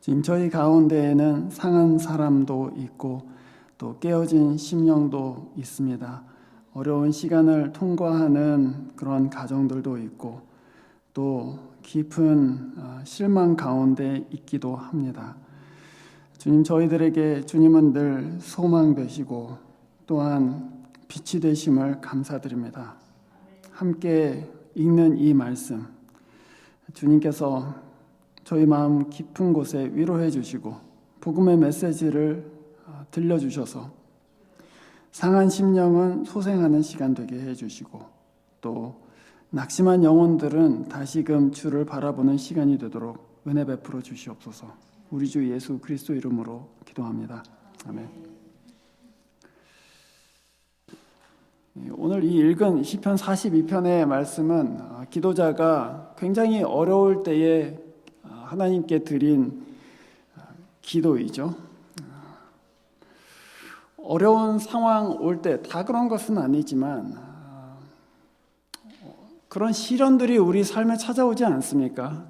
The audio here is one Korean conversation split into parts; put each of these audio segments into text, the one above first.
지금 저희 가운데에는 상한 사람도 있고 또 깨어진 심령도 있습니다. 어려운 시간을 통과하는 그런 가정들도 있고 또 깊은 실망 가운데 있기도 합니다. 주님, 저희들에게 주님은 늘 소망 되시고 또한 빛이 되심을 감사드립니다. 함께 읽는 이 말씀, 주님께서 저희 마음 깊은 곳에 위로해 주시고 복음의 메시지를 들려주셔서 상한 심령은 소생하는 시간 되게 해주시고 또 낙심한 영혼들은 다시금 주를 바라보는 시간이 되도록 은혜 베풀어 주시옵소서. 우리 주 예수 그리스도 이름으로 기도합니다. 아멘. 오늘 이 읽은 시편 42편의 말씀은 기도자가 굉장히 어려울 때에 하나님께 드린 기도이죠. 어려운 상황 올 때 다 그런 것은 아니지만 그런 시련들이 우리 삶에 찾아오지 않습니까?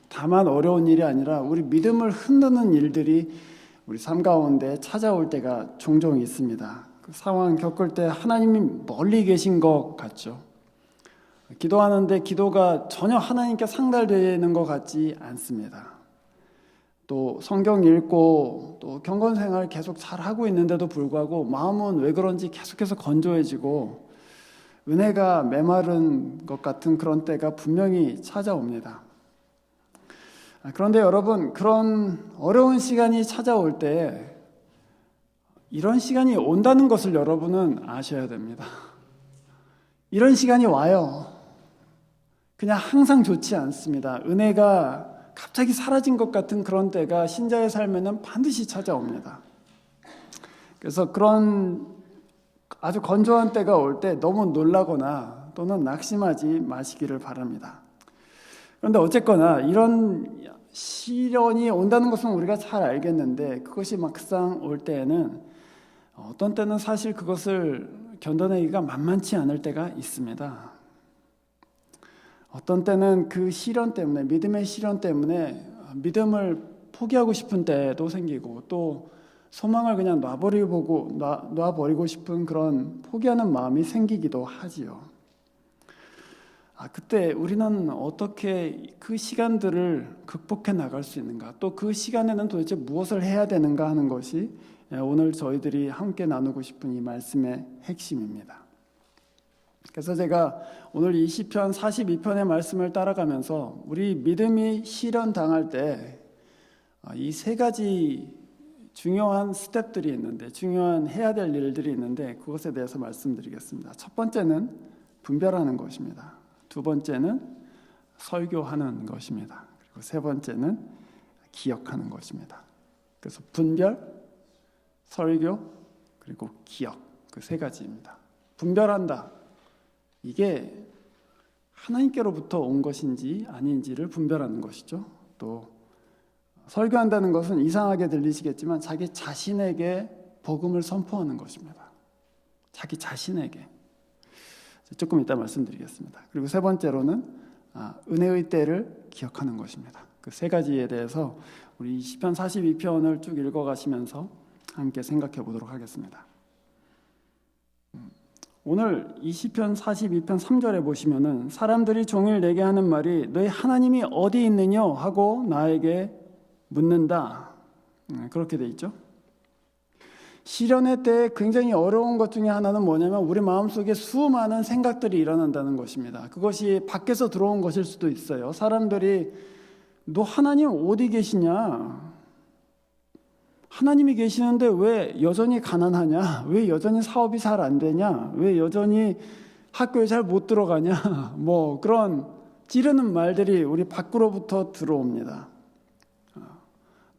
다만 어려운 일이 아니라 우리 믿음을 흔드는 일들이 우리 삶 가운데 찾아올 때가 종종 있습니다. 그 상황 겪을 때 하나님이 멀리 계신 것 같죠. 기도하는데 기도가 전혀 하나님께 상달되는 것 같지 않습니다. 또 성경 읽고 또 경건생활 계속 잘하고 있는데도 불구하고 마음은 왜 그런지 계속해서 건조해지고 은혜가 메마른 것 같은 그런 때가 분명히 찾아옵니다. 그런데 여러분, 그런 어려운 시간이 찾아올 때 이런 시간이 온다는 것을 여러분은 아셔야 됩니다. 이런 시간이 와요. 그냥 항상 좋지 않습니다. 은혜가 갑자기 사라진 것 같은 그런 때가 신자의 삶에는 반드시 찾아옵니다. 그래서 그런 아주 건조한 때가 올 때 너무 놀라거나 또는 낙심하지 마시기를 바랍니다. 그런데 어쨌거나 이런 시련이 온다는 것은 우리가 잘 알겠는데 그것이 막상 올 때에는 어떤 때는 사실 그것을 견뎌내기가 만만치 않을 때가 있습니다. 어떤 때는 그 시련 때문에, 믿음의 시련 때문에 믿음을 포기하고 싶은 때도 생기고 또 소망을 그냥 놔버리고 싶은 그런 포기하는 마음이 생기기도 하지요. 그때 우리는 어떻게 그 시간들을 극복해 나갈 수 있는가, 또 그 시간에는 도대체 무엇을 해야 되는가 하는 것이 오늘 저희들이 함께 나누고 싶은 이 말씀의 핵심입니다. 그래서 제가 오늘 이 시편 42편의 말씀을 따라가면서 우리 믿음이 시련 당할 때 이 세 가지 중요한 스텝들이 있는데, 중요한 해야 될 일들이 있는데 그것에 대해서 말씀드리겠습니다. 첫 번째는 분별하는 것입니다. 두 번째는 설교하는 것입니다. 그리고 세 번째는 기억하는 것입니다. 그래서 분별, 설교, 그리고 기억, 그 세 가지입니다. 분별한다. 이게 하나님께로부터 온 것인지 아닌지를 분별하는 것이죠. 또 설교한다는 것은 이상하게 들리시겠지만 자기 자신에게 복음을 선포하는 것입니다. 자기 자신에게. 조금 이따 말씀드리겠습니다. 그리고 세 번째로는 은혜의 때를 기억하는 것입니다. 그 세 가지에 대해서 우리 시편 42편을 쭉 읽어가시면서 함께 생각해 보도록 하겠습니다. 오늘 이 시편 42편 3절에 보시면은 사람들이 종일 내게 하는 말이 너희 하나님이 어디 있느냐 하고 나에게 묻는다. 그렇게 돼 있죠. 시련의 때 굉장히 어려운 것 중에 하나는 뭐냐면 우리 마음속에 수많은 생각들이 일어난다는 것입니다. 그것이 밖에서 들어온 것일 수도 있어요. 사람들이 너 하나님 어디 계시냐? 하나님이 계시는데 왜 여전히 가난하냐? 왜 여전히 사업이 잘 안 되냐? 왜 여전히 학교에 잘 못 들어가냐? 뭐 그런 찌르는 말들이 우리 밖으로부터 들어옵니다.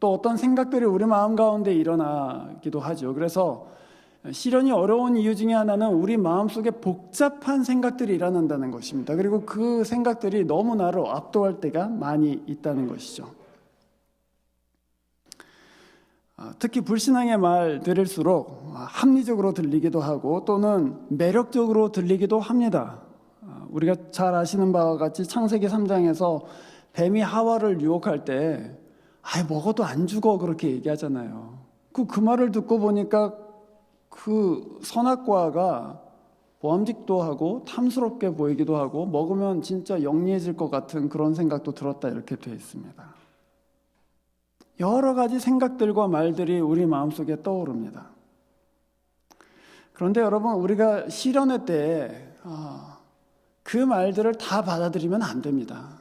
또 어떤 생각들이 우리 마음 가운데 일어나기도 하죠. 그래서 시련이 어려운 이유 중에 하나는 우리 마음속에 복잡한 생각들이 일어난다는 것입니다. 그리고 그 생각들이 너무 나를 압도할 때가 많이 있다는 것이죠. 특히 불신앙의 말 들을수록 합리적으로 들리기도 하고 또는 매력적으로 들리기도 합니다. 우리가 잘 아시는 바와 같이 창세기 3장에서 뱀이 하와를 유혹할 때 먹어도 안 죽어 그렇게 얘기하잖아요. 그 말을 듣고 보니까 그 선악과가 보암직도 하고 탐스럽게 보이기도 하고 먹으면 진짜 영리해질 것 같은 그런 생각도 들었다 이렇게 되어 있습니다. 여러 가지 생각들과 말들이 우리 마음속에 떠오릅니다. 그런데 여러분, 우리가 실현의 때에 그 말들을 다 받아들이면 안 됩니다.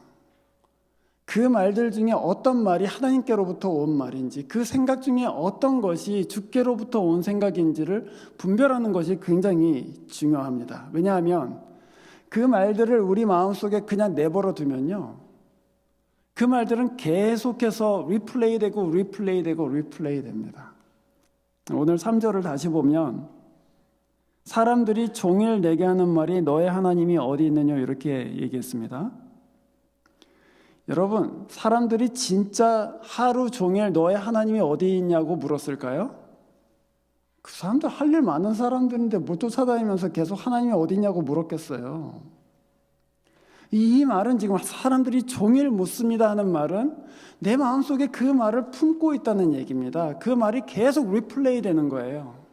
그 말들 중에 어떤 말이 하나님께로부터 온 말인지, 그 생각 중에 어떤 것이 주께로부터 온 생각인지를 분별하는 것이 굉장히 중요합니다. 왜냐하면 그 말들을 우리 마음속에 그냥 내버려 두면요, 그 말들은 계속해서 리플레이 되고 됩니다. 오늘 3절을 다시 보면 사람들이 종일 내게 하는 말이 너의 하나님이 어디 있느냐 이렇게 얘기했습니다. 여러분, 사람들이 진짜 하루 종일 너의 하나님이 어디 있냐고 물었을까요? 그 사람들 할 일 많은 사람들인데 못 쫓아다니면서 계속 하나님이 어디 있냐고 물었겠어요. 이 말은 지금 사람들이 종일 묻습니다 하는 말은 내 마음속에 그 말을 품고 있다는 얘기입니다. 그 말이 계속 리플레이 되는 거예요.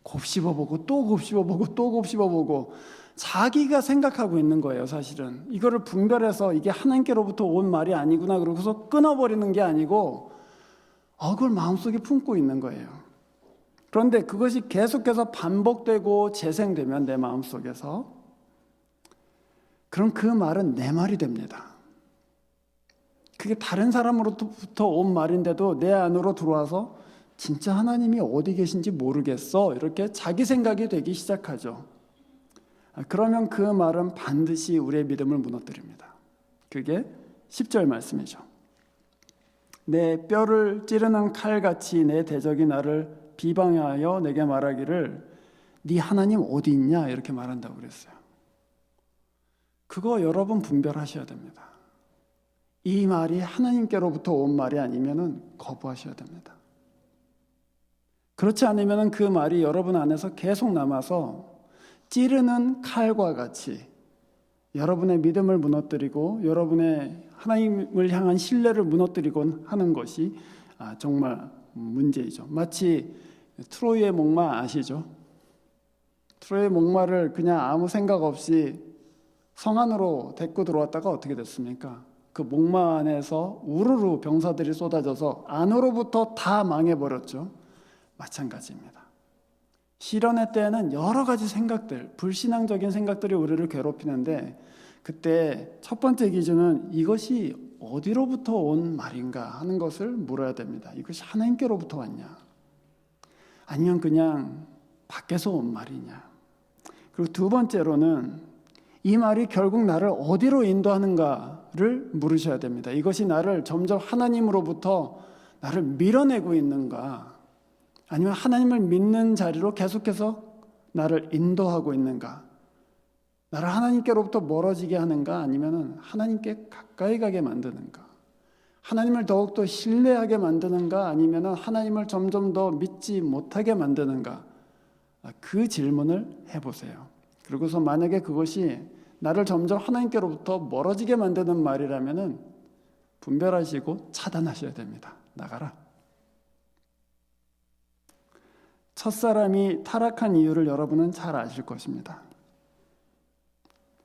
곱씹어보고 또 곱씹어보고 또 곱씹어보고 자기가 생각하고 있는 거예요. 사실은 이거를 분별해서 이게 하나님께로부터 온 말이 아니구나 그러고서 끊어버리는 게 아니고 그걸 마음속에 품고 있는 거예요. 그런데 그것이 계속해서 반복되고 재생되면 내 마음속에서, 그럼 그 말은 내 말이 됩니다. 그게 다른 사람으로부터 온 말인데도 내 안으로 들어와서 진짜 하나님이 어디 계신지 모르겠어 이렇게 자기 생각이 되기 시작하죠. 그러면 그 말은 반드시 우리의 믿음을 무너뜨립니다. 그게 10절 말씀이죠. 내 뼈를 찌르는 칼같이 내 대적이 나를 비방하여 내게 말하기를 네 하나님 어디 있냐 이렇게 말한다고 그랬어요. 그거 여러분 분별하셔야 됩니다. 이 말이 하나님께로부터 온 말이 아니면은 거부하셔야 됩니다. 그렇지 않으면 그 말이 여러분 안에서 계속 남아서 찌르는 칼과 같이 여러분의 믿음을 무너뜨리고 여러분의 하나님을 향한 신뢰를 무너뜨리곤 하는 것이 정말 문제이죠. 마치 트로이의 목마 아시죠? 트로이의 목마를 그냥 아무 생각 없이 성 안으로 데리고 들어왔다가 어떻게 됐습니까? 그 목마 안에서 우르르 병사들이 쏟아져서 안으로부터 다 망해버렸죠. 마찬가지입니다. 실현의 때에는 여러 가지 생각들, 불신앙적인 생각들이 우리를 괴롭히는데 그때 첫 번째 기준은 이것이 어디로부터 온 말인가 하는 것을 물어야 됩니다. 이것이 하나님께로부터 왔냐? 아니면 그냥 밖에서 온 말이냐? 그리고 두 번째로는 이 말이 결국 나를 어디로 인도하는가를 물으셔야 됩니다. 이것이 나를 점점 하나님으로부터 나를 밀어내고 있는가? 아니면 하나님을 믿는 자리로 계속해서 나를 인도하고 있는가? 나를 하나님께로부터 멀어지게 하는가? 아니면 하나님께 가까이 가게 만드는가? 하나님을 더욱더 신뢰하게 만드는가? 아니면 하나님을 점점 더 믿지 못하게 만드는가? 그 질문을 해보세요. 그리고서 만약에 그것이 나를 점점 하나님께로부터 멀어지게 만드는 말이라면 분별하시고 차단하셔야 됩니다. 나가라. 첫사람이 타락한 이유를 여러분은 잘 아실 것입니다.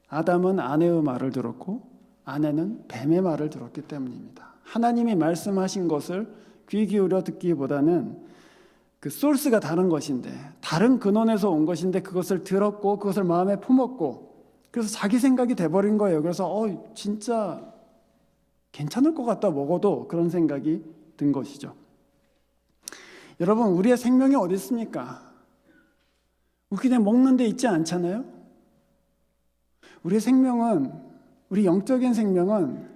아담은 아내의 말을 들었고 아내는 뱀의 말을 들었기 때문입니다. 하나님이 말씀하신 것을 귀 기울여 듣기보다는 그 소스가 다른 것인데, 다른 근원에서 온 것인데 그것을 들었고 그것을 마음에 품었고 그래서 자기 생각이 돼버린 거예요. 그래서 진짜 괜찮을 것 같다 먹어도 그런 생각이 든 것이죠. 여러분, 우리의 생명이 어디 있습니까? 우리 그냥 먹는 데 있지 않잖아요? 우리의 생명은, 우리 영적인 생명은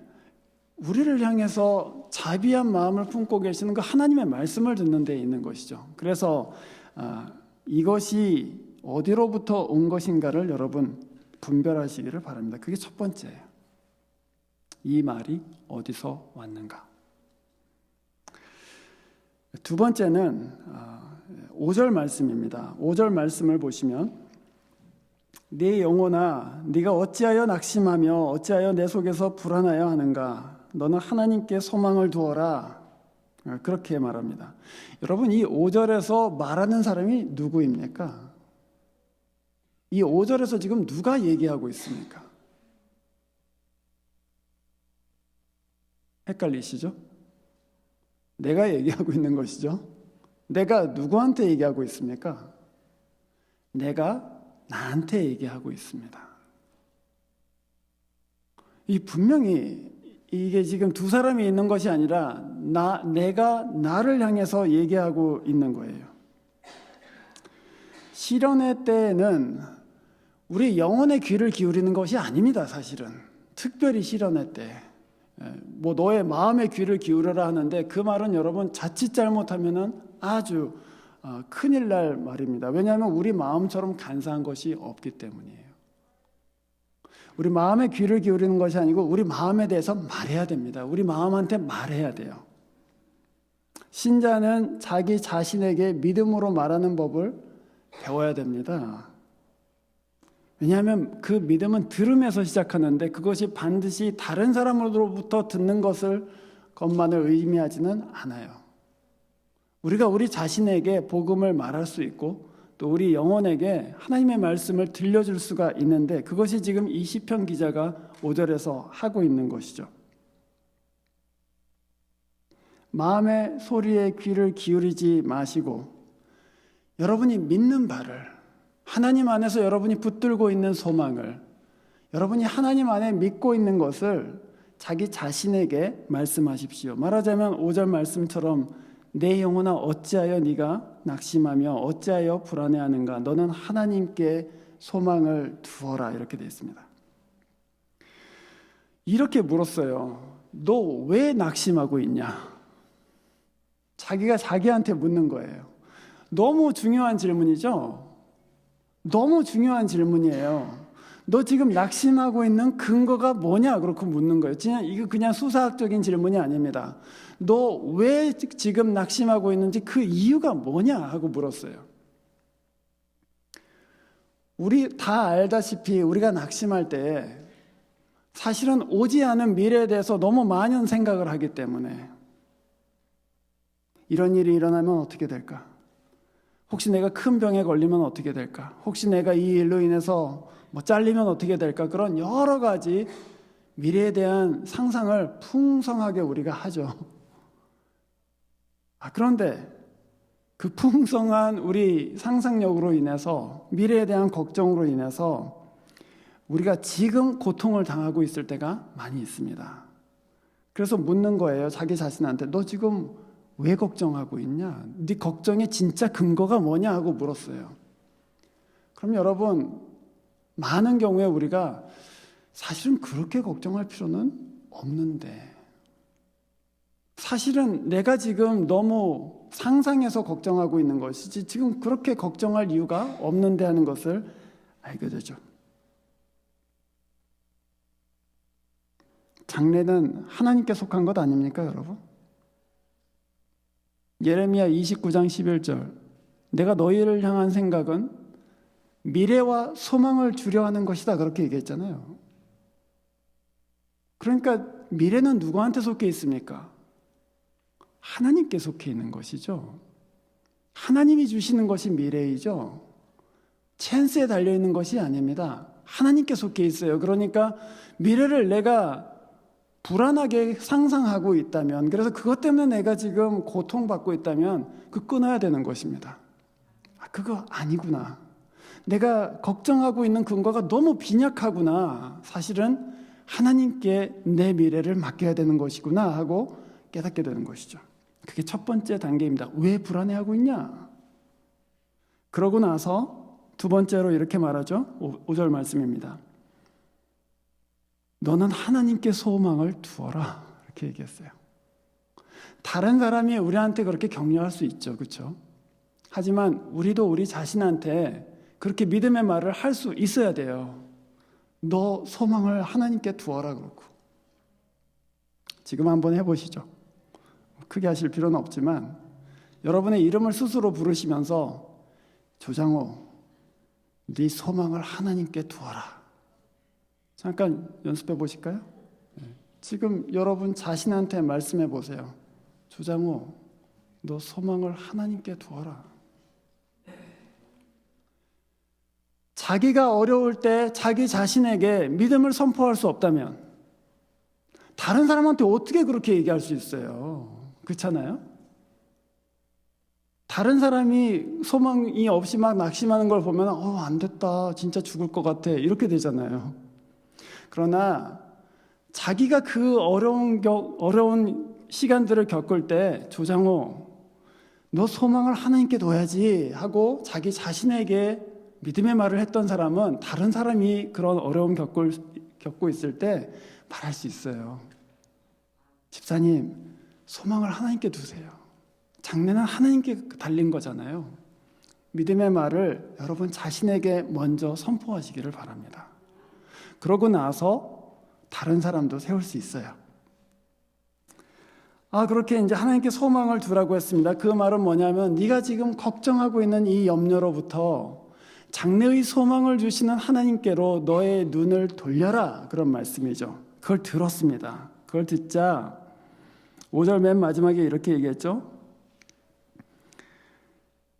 우리를 향해서 자비한 마음을 품고 계시는 그 하나님의 말씀을 듣는 데 있는 것이죠. 그래서 이것이 어디로부터 온 것인가를 여러분 분별하시기를 바랍니다. 그게 첫 번째예요. 이 말이 어디서 왔는가? 두 번째는 5절 말씀입니다. 5절 말씀을 보시면 네 영혼아 네가 어찌하여 낙심하며 어찌하여 내 속에서 불안하여 하는가? 너는 하나님께 소망을 두어라. 그렇게 말합니다. 여러분, 이 5절에서 말하는 사람이 누구입니까? 이 5절에서 지금 누가 얘기하고 있습니까? 헷갈리시죠? 내가 얘기하고 있는 것이죠. 내가 누구한테 얘기하고 있습니까? 내가 나한테 얘기하고 있습니다. 이 분명히 이게 지금 두 사람이 있는 것이 아니라 내가 나를 향해서 얘기하고 있는 거예요. 시련의 때에는 우리 영혼의 귀를 기울이는 것이 아닙니다. 사실은 특별히 시련의 때 뭐 너의 마음의 귀를 기울여라 하는데 그 말은 여러분 자칫 잘못하면은 아주 큰일 날 말입니다. 왜냐하면 우리 마음처럼 간사한 것이 없기 때문이에요. 우리 마음의 귀를 기울이는 것이 아니고 우리 마음에 대해서 말해야 됩니다. 우리 마음한테 말해야 돼요. 신자는 자기 자신에게 믿음으로 말하는 법을 배워야 됩니다. 왜냐하면 그 믿음은 들음에서 시작하는데 그것이 반드시 다른 사람으로부터 듣는 것만을 의미하지는 않아요. 우리가 우리 자신에게 복음을 말할 수 있고 또 우리 영혼에게 하나님의 말씀을 들려줄 수가 있는데 그것이 지금 이 시편 기자가 5절에서 하고 있는 것이죠. 마음의 소리에 귀를 기울이지 마시고 여러분이 믿는 바를 하나님 안에서 여러분이 붙들고 있는 소망을 여러분이 하나님 안에 믿고 있는 것을 자기 자신에게 말씀하십시오. 말하자면 5절 말씀처럼 내 영혼아 어찌하여 네가 낙심하며 어찌하여 불안해하는가 너는 하나님께 소망을 두어라 이렇게 되어 있습니다. 이렇게 물었어요. 너 왜 낙심하고 있냐? 자기가 자기한테 묻는 거예요. 너무 중요한 질문이죠? 너무 중요한 질문이에요. 너 지금 낙심하고 있는 근거가 뭐냐? 그렇게 묻는 거예요. 이거 그냥 수사학적인 질문이 아닙니다. 너 왜 지금 낙심하고 있는지 그 이유가 뭐냐? 하고 물었어요. 우리 다 알다시피 우리가 낙심할 때 사실은 오지 않은 미래에 대해서 너무 많은 생각을 하기 때문에 이런 일이 일어나면 어떻게 될까? 혹시 내가 큰 병에 걸리면 어떻게 될까? 혹시 내가 이 일로 인해서 잘리면 어떻게 될까? 그런 여러 가지 미래에 대한 상상을 풍성하게 우리가 하죠. 그런데 그 풍성한 우리 상상력으로 인해서 미래에 대한 걱정으로 인해서 우리가 지금 고통을 당하고 있을 때가 많이 있습니다. 그래서 묻는 거예요. 자기 자신한테 너 지금 왜 걱정하고 있냐? 네 걱정의 진짜 근거가 뭐냐? 하고 물었어요. 그럼 여러분 많은 경우에 우리가 사실은 그렇게 걱정할 필요는 없는데 사실은 내가 지금 너무 상상해서 걱정하고 있는 것이지 지금 그렇게 걱정할 이유가 없는데 하는 것을 알게 되죠. 장래는 하나님께 속한 것 아닙니까, 여러분? 예레미야 29장 11절 내가 너희를 향한 생각은 미래와 소망을 주려 하는 것이다 그렇게 얘기했잖아요. 그러니까 미래는 누구한테 속해 있습니까? 하나님께 속해 있는 것이죠. 하나님이 주시는 것이 미래이죠. 찬스에 달려있는 것이 아닙니다. 하나님께 속해 있어요. 그러니까 미래를 내가 불안하게 상상하고 있다면 그래서 그것 때문에 내가 지금 고통받고 있다면 끊어야 되는 것입니다. 그거 아니구나. 내가 걱정하고 있는 근거가 너무 빈약하구나. 사실은 하나님께 내 미래를 맡겨야 되는 것이구나 하고 깨닫게 되는 것이죠. 그게 첫 번째 단계입니다. 왜 불안해하고 있냐? 그러고 나서 두 번째로 이렇게 말하죠. 5절 말씀입니다. 너는 하나님께 소망을 두어라 이렇게 얘기했어요. 다른 사람이 우리한테 그렇게 격려할 수 있죠. 그렇죠? 하지만 우리도 우리 자신한테 그렇게 믿음의 말을 할 수 있어야 돼요. 너 소망을 하나님께 두어라 그렇고. 지금 한번 해보시죠. 크게 하실 필요는 없지만 여러분의 이름을 스스로 부르시면서 조장호, 네 소망을 하나님께 두어라. 잠깐 연습해 보실까요? 지금 여러분 자신한테 말씀해 보세요. 조장호, 너 소망을 하나님께 두어라. 자기가 어려울 때 자기 자신에게 믿음을 선포할 수 없다면 다른 사람한테 어떻게 그렇게 얘기할 수 있어요? 그렇잖아요? 다른 사람이 소망이 없이 막 낙심하는 걸 보면 안 됐다, 진짜 죽을 것 같아, 이렇게 되잖아요. 그러나 자기가 그 어려운 시간들을 겪을 때 조장호, 너 소망을 하나님께 둬야지 하고 자기 자신에게 믿음의 말을 했던 사람은 다른 사람이 그런 어려움 겪고 있을 때 말할 수 있어요. 집사님, 소망을 하나님께 두세요. 장래는 하나님께 달린 거잖아요. 믿음의 말을 여러분 자신에게 먼저 선포하시기를 바랍니다. 그러고 나서 다른 사람도 세울 수 있어요. 그렇게 이제 하나님께 소망을 두라고 했습니다. 그 말은 뭐냐면 네가 지금 걱정하고 있는 이 염려로부터 장래의 소망을 주시는 하나님께로 너의 눈을 돌려라, 그런 말씀이죠. 그걸 들었습니다. 그걸 듣자 5절 맨 마지막에 이렇게 얘기했죠.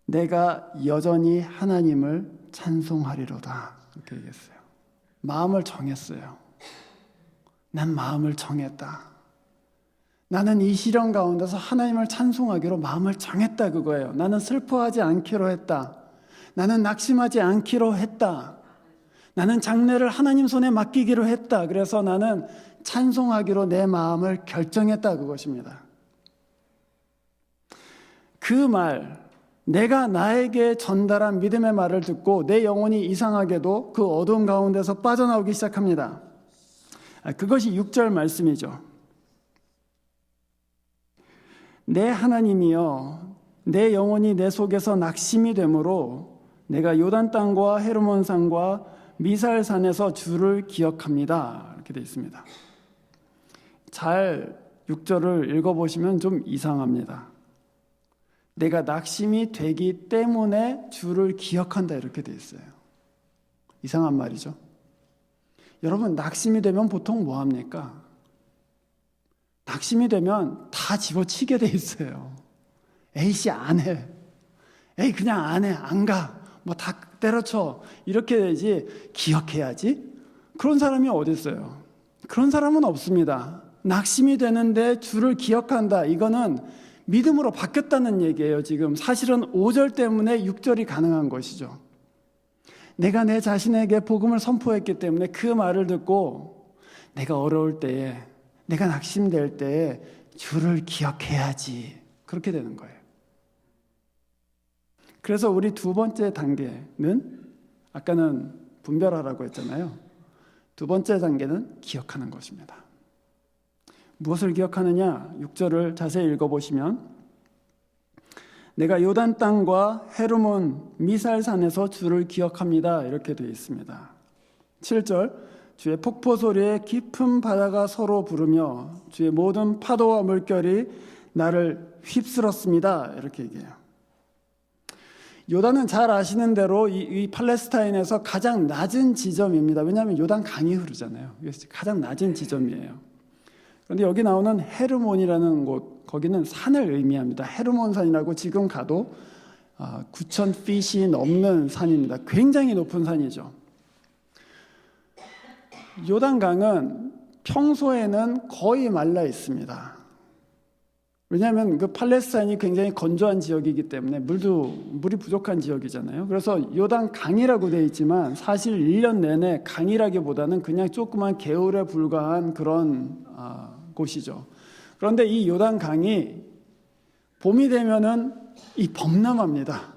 내가 여전히 하나님을 찬송하리로다, 이렇게 얘기했어요. 마음을 정했어요. 난 마음을 정했다. 나는 이 시련 가운데서 하나님을 찬송하기로 마음을 정했다, 그거예요. 나는 슬퍼하지 않기로 했다. 나는 낙심하지 않기로 했다. 나는 장래를 하나님 손에 맡기기로 했다. 그래서 나는 찬송하기로 내 마음을 결정했다, 그것입니다. 그 말, 내가 나에게 전달한 믿음의 말을 듣고 내 영혼이 이상하게도 그 어두운 가운데서 빠져나오기 시작합니다. 그것이 6절 말씀이죠. 내 하나님이여, 내 영혼이 내 속에서 낙심이 되므로 내가 요단 땅과 헤르몬 산과 미살 산에서 주를 기억합니다. 이렇게 되어 있습니다. 잘 6절을 읽어보시면 좀 이상합니다. 내가 낙심이 되기 때문에 주를 기억한다, 이렇게 되어 있어요. 이상한 말이죠. 여러분, 낙심이 되면 보통 뭐 합니까? 낙심이 되면 다 집어치게 돼 있어요. 에이씨, 안 해. 에이, 그냥 안 해. 안 가. 뭐 다 때려쳐. 이렇게 되지. 기억해야지. 그런 사람이 어디 있어요? 그런 사람은 없습니다. 낙심이 되는데 주를 기억한다. 이거는 믿음으로 바뀌었다는 얘기예요. 지금 사실은 5절 때문에 6절이 가능한 것이죠. 내가 내 자신에게 복음을 선포했기 때문에 그 말을 듣고 내가 어려울 때에, 내가 낙심될 때에 주를 기억해야지, 그렇게 되는 거예요. 그래서 우리 두 번째 단계는, 아까는 분별하라고 했잖아요. 두 번째 단계는 기억하는 것입니다. 무엇을 기억하느냐? 6절을 자세히 읽어보시면 내가 요단 땅과 헤르몬 미살산에서 주를 기억합니다, 이렇게 되어 있습니다. 7절 주의 폭포 소리에 깊은 바다가 서로 부르며 주의 모든 파도와 물결이 나를 휩쓸었습니다, 이렇게 얘기해요. 요단은 잘 아시는 대로 이 팔레스타인에서 가장 낮은 지점입니다. 왜냐하면 요단 강이 흐르잖아요. 가장 낮은 지점이에요. 그런데 여기 나오는 헤르몬이라는 곳, 거기는 산을 의미합니다. 헤르몬산이라고 지금 가도 9,000feet이 넘는 산입니다. 굉장히 높은 산이죠. 요단강은 평소에는 거의 말라 있습니다. 왜냐하면 그 팔레스타인이 굉장히 건조한 지역이기 때문에 물이 부족한 지역이잖아요. 그래서 요단 강이라고 되어 있지만 사실 1년 내내 강이라기보다는 그냥 조그만 개울에 불과한 그런 곳이죠. 그런데 이 요단 강이 봄이 되면은 이 범람합니다.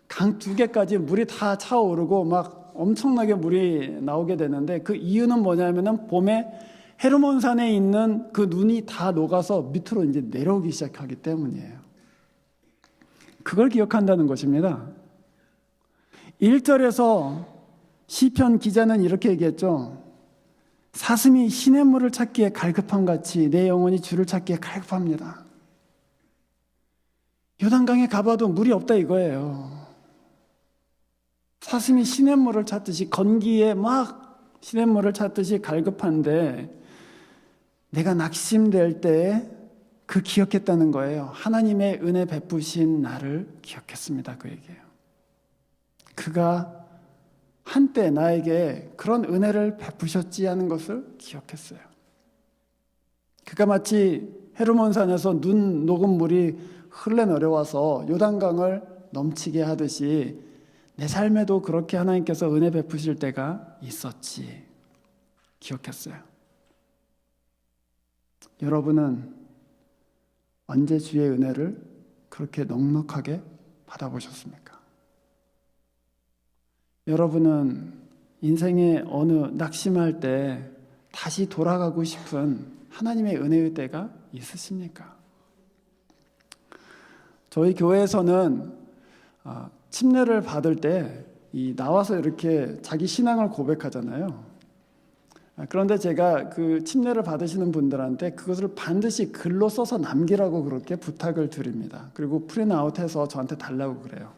강 두 개까지 물이 다 차오르고 막 엄청나게 물이 나오게 되는데, 그 이유는 뭐냐면은 봄에 헤르몬산에 있는 그 눈이 다 녹아서 밑으로 이제 내려오기 시작하기 때문이에요. 그걸 기억한다는 것입니다. 1절에서 시편 기자는 이렇게 얘기했죠. 사슴이 시냇물을 찾기에 갈급함 같이 내 영혼이 주를 찾기에 갈급합니다. 요단강에 가봐도 물이 없다, 이거예요. 사슴이 시냇물을 찾듯이, 건기에 막 시냇물을 찾듯이 갈급한데, 내가 낙심될 때 그 기억했다는 거예요. 하나님의 은혜 베푸신 나를 기억했습니다. 그 얘기예요. 그가 한때 나에게 그런 은혜를 베푸셨지 하는 것을 기억했어요. 그가 마치 헤르몬산에서 눈 녹은 물이 흘러내려와서 요단강을 넘치게 하듯이 내 삶에도 그렇게 하나님께서 은혜 베푸실 때가 있었지 기억했어요. 여러분은 언제 주의 은혜를 그렇게 넉넉하게 받아보셨습니까? 여러분은 인생의 어느 낙심할 때 다시 돌아가고 싶은 하나님의 은혜의 때가 있으십니까? 저희 교회에서는 침례를 받을 때 나와서 이렇게 자기 신앙을 고백하잖아요. 그런데 제가 그 침례를 받으시는 분들한테 그것을 반드시 글로 써서 남기라고 그렇게 부탁을 드립니다. 그리고 프린트아웃해서 저한테 달라고 그래요.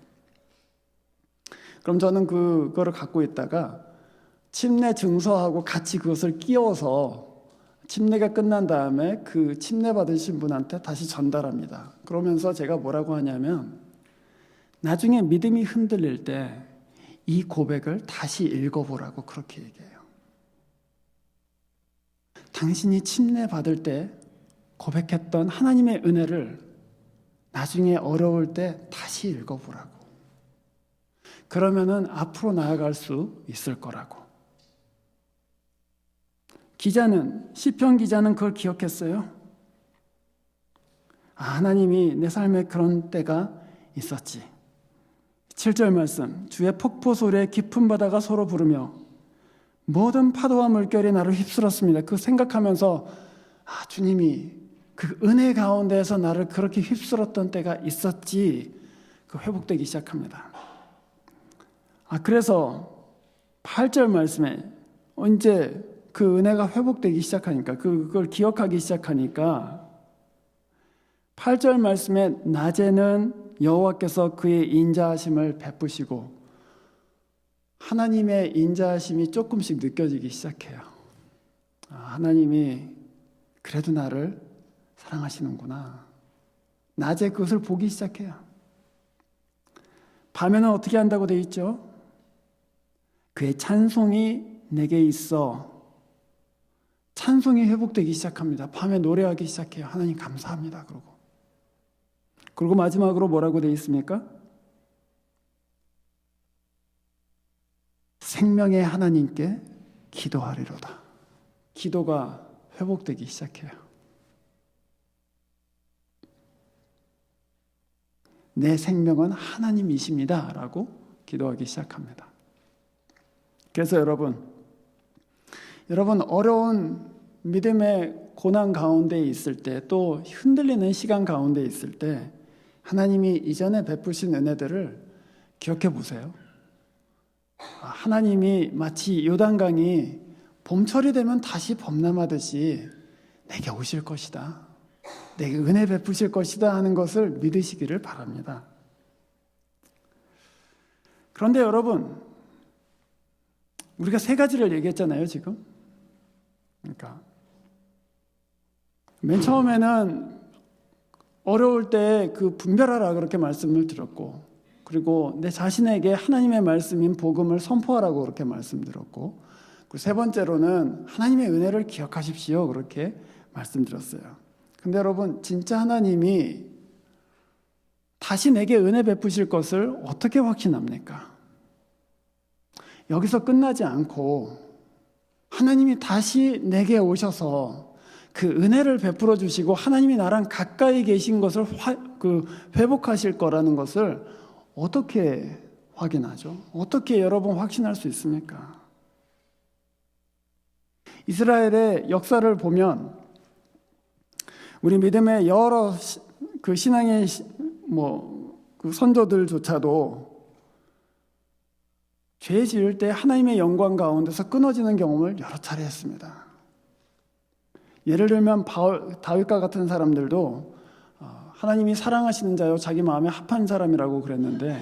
그럼 저는 그거를 갖고 있다가 침례 증서하고 같이 그것을 끼워서 침례가 끝난 다음에 그 침례 받으신 분한테 다시 전달합니다. 그러면서 제가 뭐라고 하냐면 나중에 믿음이 흔들릴 때 이 고백을 다시 읽어보라고 그렇게 얘기해요. 당신이 침례 받을 때 고백했던 하나님의 은혜를 나중에 어려울 때 다시 읽어보라고. 그러면은 앞으로 나아갈 수 있을 거라고. 시편 기자는 그걸 기억했어요. 하나님이 내 삶에 그런 때가 있었지. 7절 말씀, 주의 폭포 소리에 깊은 바다가 서로 부르며 모든 파도와 물결이 나를 휩쓸었습니다. 그 생각하면서 주님이 그 은혜 가운데에서 나를 그렇게 휩쓸었던 때가 있었지. 그 회복되기 시작합니다. 그래서 8절 말씀에 언제 그 은혜가 회복되기 시작하니까 그걸 기억하기 시작하니까 8절 말씀에 낮에는 여호와께서 그의 인자하심을 베푸시고 하나님의 인자하심이 조금씩 느껴지기 시작해요. 하나님이 그래도 나를 사랑하시는구나. 낮에 그것을 보기 시작해요. 밤에는 어떻게 한다고 되어 있죠? 그의 찬송이 내게 있어. 찬송이 회복되기 시작합니다. 밤에 노래하기 시작해요. 하나님 감사합니다. 그리고 마지막으로 뭐라고 되어 있습니까? 생명의 하나님께 기도하리로다. 기도가 회복되기 시작해요. 내 생명은 하나님이십니다. 라고 기도하기 시작합니다. 그래서 여러분 어려운 믿음의 고난 가운데 있을 때, 또 흔들리는 시간 가운데 있을 때 하나님이 이전에 베푸신 은혜들을 기억해 보세요. 하나님이 마치 요단강이 봄철이 되면 다시 범람하듯이 내게 오실 것이다, 내게 은혜 베푸실 것이다 하는 것을 믿으시기를 바랍니다. 그런데 여러분, 우리가 세 가지를 얘기했잖아요, 지금. 그러니까 맨 처음에는 어려울 때 그 분별하라 그렇게 말씀을 드렸고, 그리고 내 자신에게 하나님의 말씀인 복음을 선포하라고 그렇게 말씀드렸고, 그리고 세 번째로는 하나님의 은혜를 기억하십시오 그렇게 말씀드렸어요. 근데 여러분, 진짜 하나님이 다시 내게 은혜 베푸실 것을 어떻게 확신합니까? 여기서 끝나지 않고 하나님이 다시 내게 오셔서 그 은혜를 베풀어 주시고 하나님이 나랑 가까이 계신 것을 회복하실 거라는 것을 어떻게 확인하죠? 어떻게 여러분 확신할 수 있습니까? 이스라엘의 역사를 보면 우리 믿음의 여러 그 신앙의 그 선조들조차도 죄 지을 때 하나님의 영광 가운데서 끊어지는 경험을 여러 차례 했습니다. 예를 들면 다윗과 같은 사람들도 하나님이 사랑하시는 자요 자기 마음에 합한 사람이라고 그랬는데,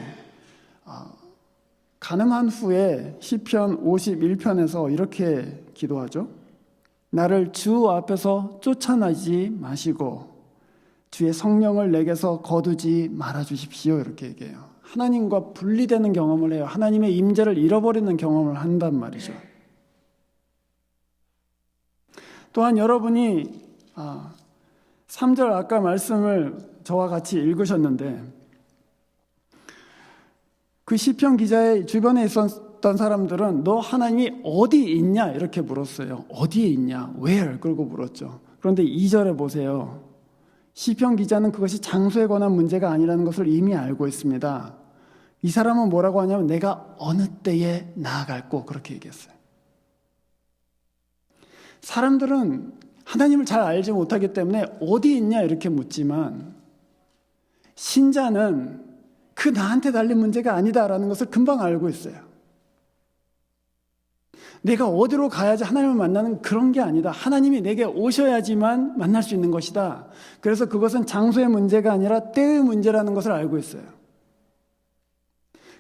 가늠한 후에 시편 51편에서 이렇게 기도하죠. 나를 주 앞에서 쫓아내지 마시고 주의 성령을 내게서 거두지 말아 주십시오. 이렇게 얘기해요. 하나님과 분리되는 경험을 해요. 하나님의 임재를 잃어버리는 경험을 한단 말이죠. 또한 여러분이 3절 아까 말씀을 저와 같이 읽으셨는데 그 시편 기자의 주변에 있었던 사람들은 너 하나님이 어디 있냐 이렇게 물었어요. 어디에 있냐? Where? 그러고 물었죠. 그런데 2절에 보세요. 시편 기자는 그것이 장소에 관한 문제가 아니라는 것을 이미 알고 있습니다. 이 사람은 뭐라고 하냐면 내가 어느 때에 나아갈꼬 그렇게 얘기했어요. 사람들은 하나님을 잘 알지 못하기 때문에 어디 있냐 이렇게 묻지만 신자는 그 나한테 달린 문제가 아니다라는 것을 금방 알고 있어요. 내가 어디로 가야지 하나님을 만나는 그런 게 아니다. 하나님이 내게 오셔야지만 만날 수 있는 것이다. 그래서 그것은 장소의 문제가 아니라 때의 문제라는 것을 알고 있어요.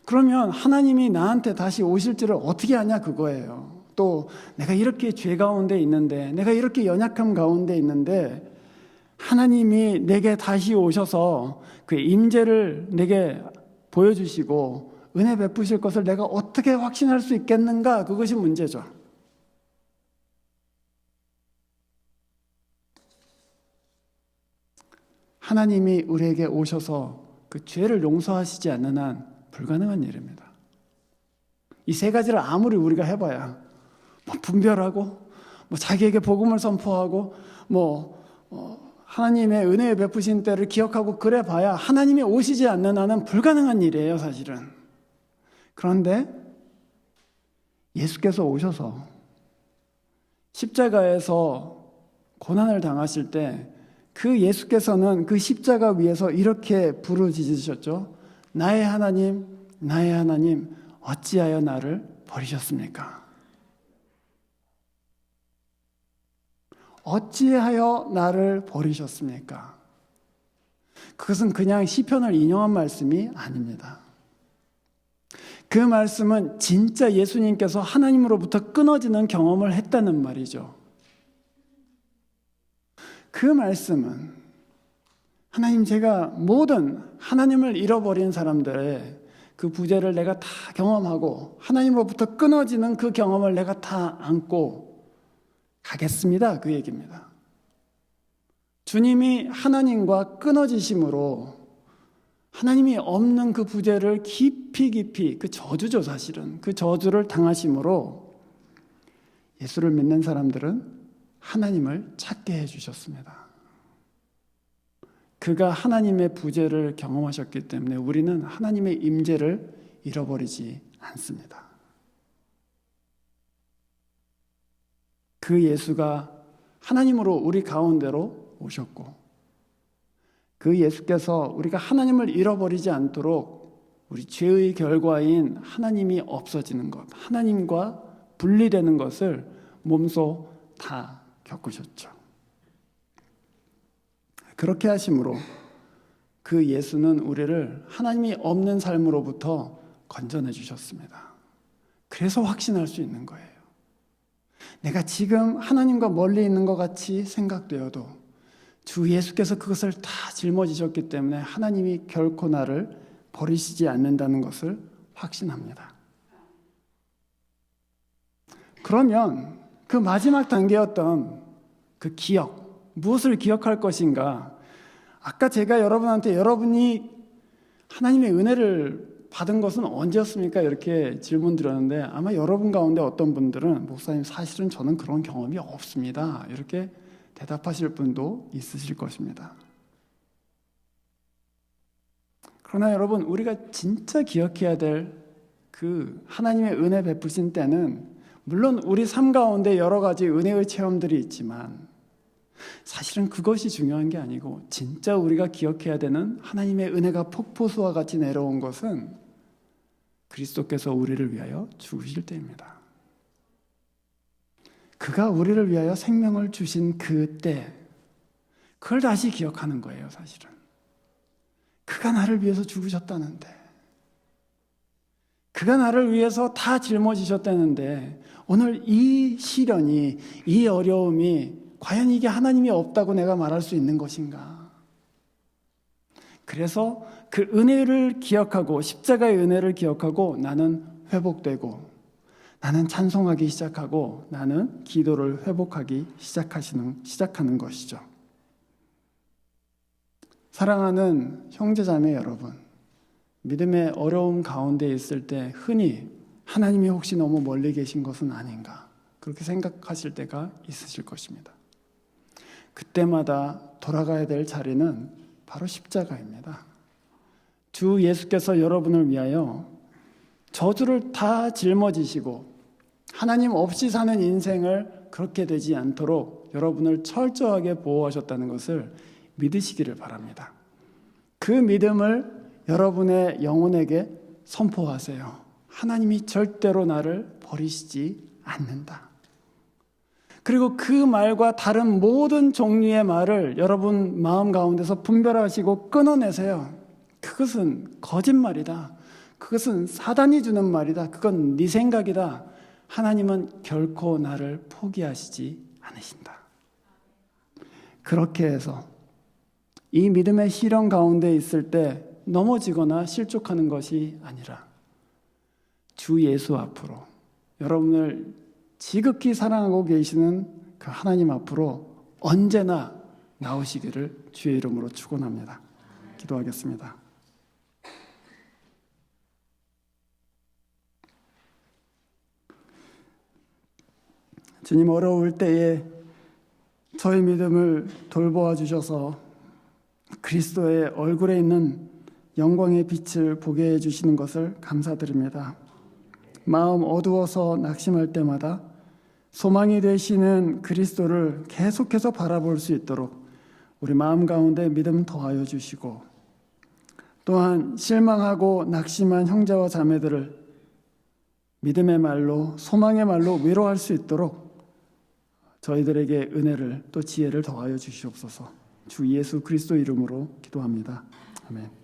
그러면 하나님이 나한테 다시 오실지를 어떻게 아냐 그거예요. 또 내가 이렇게 죄 가운데 있는데 내가 이렇게 연약함 가운데 있는데 하나님이 내게 다시 오셔서 그 임재를 내게 보여주시고 은혜 베푸실 것을 내가 어떻게 확신할 수 있겠는가? 그것이 문제죠. 하나님이 우리에게 오셔서 그 죄를 용서하시지 않는 한 불가능한 일입니다. 이 세 가지를 아무리 우리가 해봐야 분별하고 자기에게 복음을 선포하고 하나님의 은혜에 베푸신 때를 기억하고 그래 봐야 하나님이 오시지 않는 한은 불가능한 일이에요, 사실은. 그런데 예수께서 오셔서 십자가에서 고난을 당하실 때 그 예수께서는 그 십자가 위에서 이렇게 부르짖으셨죠. 나의 하나님, 나의 하나님, 어찌하여 나를 버리셨습니까? 어찌하여 나를 버리셨습니까? 그것은 그냥 시편을 인용한 말씀이 아닙니다. 그 말씀은 진짜 예수님께서 하나님으로부터 끊어지는 경험을 했다는 말이죠. 그 말씀은 하나님 제가 모든 하나님을 잃어버린 사람들의 그 부재를 내가 다 경험하고 하나님으로부터 끊어지는 그 경험을 내가 다 안고 가겠습니다. 그 얘기입니다. 주님이 하나님과 끊어지심으로 하나님이 없는 그 부재를 깊이 그 저주죠 사실은. 그 저주를 당하심으로 예수를 믿는 사람들은 하나님을 찾게 해주셨습니다. 그가 하나님의 부재를 경험하셨기 때문에 우리는 하나님의 임재를 잃어버리지 않습니다. 그 예수가 하나님으로 우리 가운데로 오셨고 그 예수께서 우리가 하나님을 잃어버리지 않도록 우리 죄의 결과인 하나님이 없어지는 것, 하나님과 분리되는 것을 몸소 다 겪으셨죠. 그렇게 하심으로 그 예수는 우리를 하나님이 없는 삶으로부터 건져내 주셨습니다. 그래서 확신할 수 있는 거예요. 내가 지금 하나님과 멀리 있는 것 같이 생각되어도 주 예수께서 그것을 다 짊어지셨기 때문에 하나님이 결코 나를 버리시지 않는다는 것을 확신합니다. 그러면 그 마지막 단계였던 그 기억, 무엇을 기억할 것인가? 아까 제가 여러분한테 여러분이 하나님의 은혜를 받은 것은 언제였습니까? 이렇게 질문 드렸는데 아마 여러분 가운데 어떤 분들은 목사님 사실은 저는 그런 경험이 없습니다. 이렇게 대답하실 분도 있으실 것입니다. 그러나 여러분 우리가 진짜 기억해야 될 그 하나님의 은혜 베푸신 때는 물론 우리 삶 가운데 여러 가지 은혜의 체험들이 있지만 사실은 그것이 중요한 게 아니고 진짜 우리가 기억해야 되는 하나님의 은혜가 폭포수와 같이 내려온 것은 그리스도께서 우리를 위하여 죽으실 때입니다. 그가 우리를 위하여 생명을 주신 그때 그걸 다시 기억하는 거예요. 사실은 그가 나를 위해서 죽으셨다는데 그가 나를 위해서 다 짊어지셨다는데 오늘 이 시련이 이 어려움이 과연 이게 하나님이 없다고 내가 말할 수 있는 것인가? 그래서 그 은혜를 기억하고 십자가의 은혜를 기억하고 나는 회복되고 나는 찬송하기 시작하고 나는 기도를 회복하기 시작하는 것이죠. 사랑하는 형제자매 여러분, 믿음의 어려움 가운데 있을 때 흔히 하나님이 혹시 너무 멀리 계신 것은 아닌가 그렇게 생각하실 때가 있으실 것입니다. 그때마다 돌아가야 될 자리는 바로 십자가입니다. 주 예수께서 여러분을 위하여 저주를 다 짊어지시고 하나님 없이 사는 인생을 그렇게 되지 않도록 여러분을 철저하게 보호하셨다는 것을 믿으시기를 바랍니다. 그 믿음을 여러분의 영혼에게 선포하세요. 하나님이 절대로 나를 버리시지 않는다. 그리고 그 말과 다른 모든 종류의 말을 여러분 마음 가운데서 분별하시고 끊어내세요. 그것은 거짓말이다. 그것은 사단이 주는 말이다. 그건 네 생각이다. 하나님은 결코 나를 포기하시지 않으신다. 그렇게 해서 이 믿음의 시련 가운데 있을 때 넘어지거나 실족하는 것이 아니라 주 예수 앞으로 여러분을 지극히 사랑하고 계시는 그 하나님 앞으로 언제나 나오시기를 주의 이름으로 축원합니다. 기도하겠습니다. 주님, 어려울 때에 저희 믿음을 돌보아 주셔서 그리스도의 얼굴에 있는 영광의 빛을 보게 해주시는 것을 감사드립니다. 마음 어두워서 낙심할 때마다 소망이 되시는 그리스도를 계속해서 바라볼 수 있도록 우리 마음 가운데 믿음 더하여 주시고, 또한 실망하고 낙심한 형제와 자매들을 믿음의 말로, 소망의 말로 위로할 수 있도록 저희들에게 은혜를 또 지혜를 더하여 주시옵소서. 주 예수 그리스도 이름으로 기도합니다. 아멘.